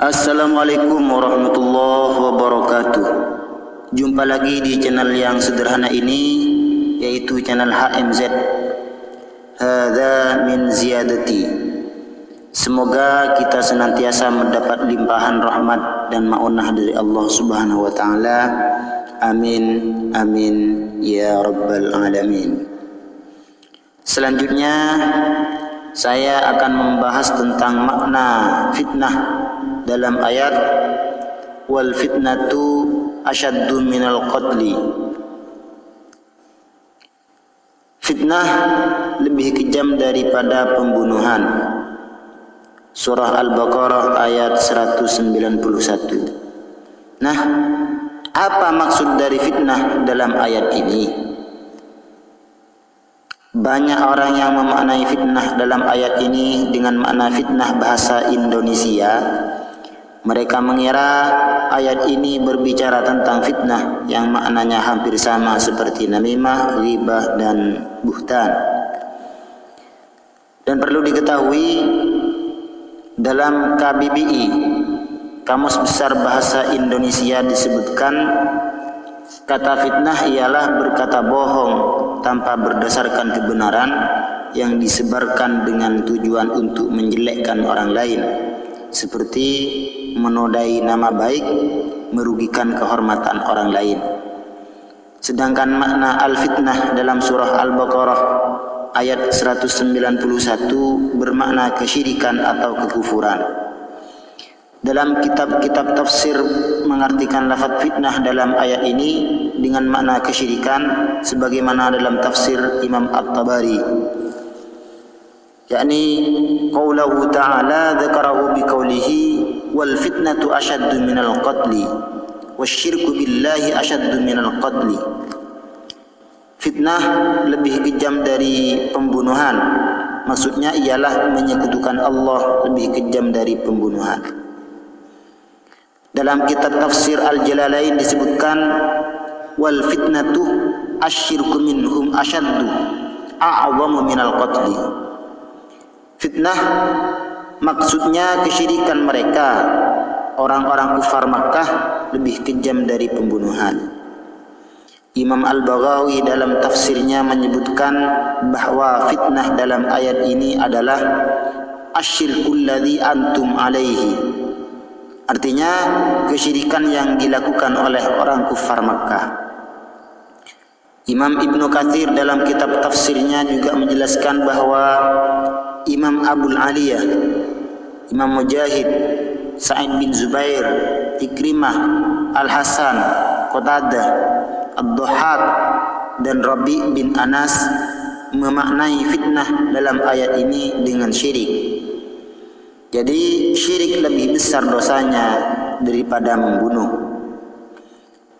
Assalamualaikum warahmatullahi wabarakatuh. Jumpa lagi di channel yang sederhana ini, yaitu channel HMZ. Hadza min ziyadati. Semoga kita senantiasa mendapat limpahan rahmat dan maunah dari Allah Subhanahu wa taala. Amin amin ya rabbal alamin. Selanjutnya saya akan membahas tentang makna fitnah dalam ayat wal fitnatu asyaddu minal qatli. Fitnah lebih kejam daripada pembunuhan. Surah Al-Baqarah ayat 191. Nah, apa maksud dari fitnah dalam ayat ini? Banyak orang yang memaknai fitnah dalam ayat ini dengan makna fitnah bahasa Indonesia. Mereka mengira ayat ini berbicara tentang fitnah yang maknanya hampir sama seperti namimah, ghibah, dan buhtan. Dan perlu diketahui, dalam KBBI, Kamus Besar Bahasa Indonesia, disebutkan kata fitnah ialah berkata bohong tanpa berdasarkan kebenaran yang disebarkan dengan tujuan untuk menjelekkan orang lain, seperti menodai nama baik, merugikan kehormatan orang lain. Sedangkan makna al-fitnah dalam surah Al-Baqarah ayat 191 bermakna kesyirikan atau kekufuran. Dalam kitab-kitab tafsir mengartikan lafaz fitnah dalam ayat ini dengan makna kesyirikan sebagaimana dalam tafsir Imam At-Tabari, yakni qaulahu ta'ala dzakarahu biqaulihi wal fitnatu asyaddu minal qatli wasyirku billahi asyaddu minal qatli. Fitnah lebih kejam dari pembunuhan. Maksudnya ialah menyekutukan Allah lebih kejam dari pembunuhan. Dalam kitab tafsir Al-Jalalain disebutkan wal fitnatu asyirku minhum asyaddu a'zamu minal qatli. Fitnah maksudnya kesyirikan mereka, orang-orang kufar Makkah, lebih kejam dari pembunuhan. Imam Al-Baghawi dalam tafsirnya menyebutkan bahwa fitnah dalam ayat ini adalah asyirkul ladzi antum alaihi. Artinya kesyirikan yang dilakukan oleh orang kufar Makkah. Imam Ibnu Katsir dalam kitab tafsirnya juga menjelaskan bahwa Imam Abul Aliyah, Imam Mujahid, Sa'id bin Zubair, Ikrimah, Al-Hasan, Qatadah, Ad-Dhahhak, dan Rabi' bin Anas memaknai fitnah dalam ayat ini dengan syirik. Jadi syirik lebih besar dosanya daripada membunuh.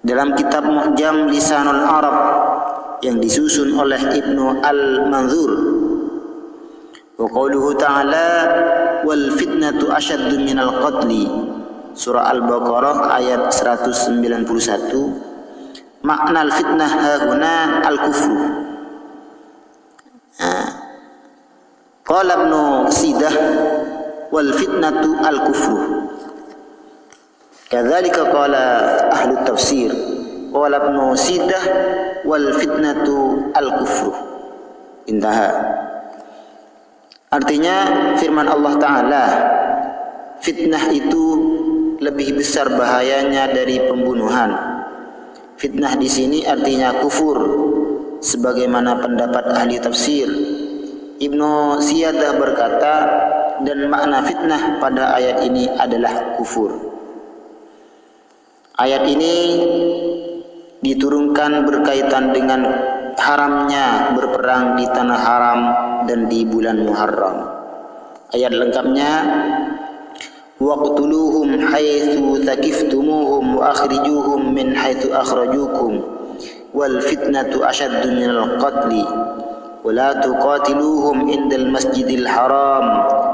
Dalam kitab Mu'jam Lisanul Arab yang disusun oleh Ibnu Al-Manzur, wa qauluhu ta'ala wal fitnatu asyaddu minal qatli, surah Al-Baqarah ayat 191, makna al-fitnah hahuna al-kufru. Qala Ibnu Sidah wal fitnatu al-kufru. Kadzalika qala ahli tafsir qala Ibnu Sidah wal fitnatu al-kufru. Intaha. Artinya firman Allah Ta'ala, fitnah itu lebih besar bahayanya dari pembunuhan. Fitnah di sini artinya kufur, sebagaimana pendapat ahli tafsir. Ibnu Siyadah berkata, dan makna fitnah pada ayat ini adalah kufur. Ayat ini diturunkan berkaitan dengan haramnya berperang di tanah haram dan di bulan Muharram. Ayat lengkapnya, waqtuluhum haitsu thaqiftumuhum wa akhrijuhum min haitsu akhrajukum wal fitnatu asyaddu minal qatli wa la tuqatiluhum indal masjidil haram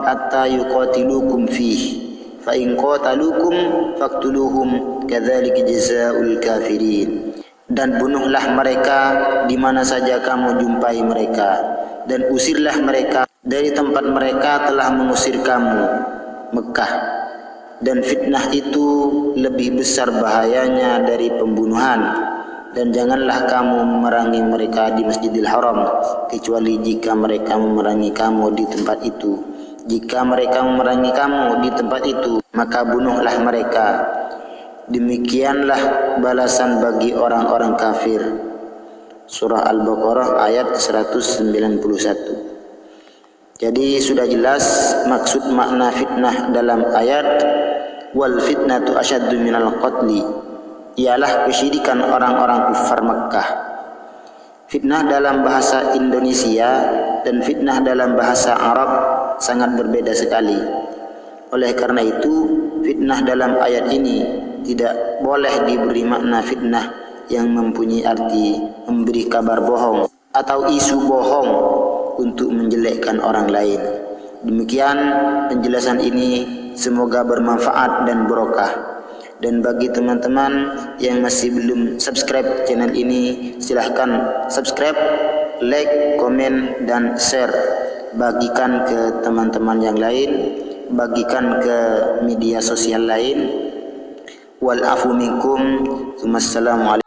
hatta yuqatilukum fihi fa in qataluukum faqtuluhum kadzalika jazaa'ul kafirin. Dan bunuhlah mereka di mana saja kamu jumpai mereka, dan usirlah mereka dari tempat mereka telah mengusir kamu, Mekah. dan fitnah itu lebih besar bahayanya dari pembunuhan. Dan janganlah kamu memerangi mereka di Masjidil Haram kecuali jika mereka memerangi kamu di tempat itu. Jika mereka memerangi kamu di tempat itu, maka bunuhlah mereka. Demikianlah balasan bagi orang-orang kafir. Surah Al-Baqarah ayat 191. Jadi sudah jelas maksud makna fitnah dalam ayat wal fitnatu asyaddu minal qatli, ialah kesyirikan orang-orang kufar Makkah. Fitnah dalam bahasa Indonesia dan fitnah dalam bahasa Arab sangat berbeda sekali. Oleh karena itu, fitnah dalam ayat ini tidak boleh diberi makna fitnah yang mempunyai arti memberi kabar bohong atau isu bohong untuk menjelekkan orang lain. Demikian penjelasan ini, semoga bermanfaat dan barokah. Dan bagi teman-teman yang masih belum subscribe channel ini, silahkan subscribe, like, komen, dan share. Bagikan ke teman-teman yang lain, bagikan ke media sosial lain. Wal afu minkum. Wassalamualaikum.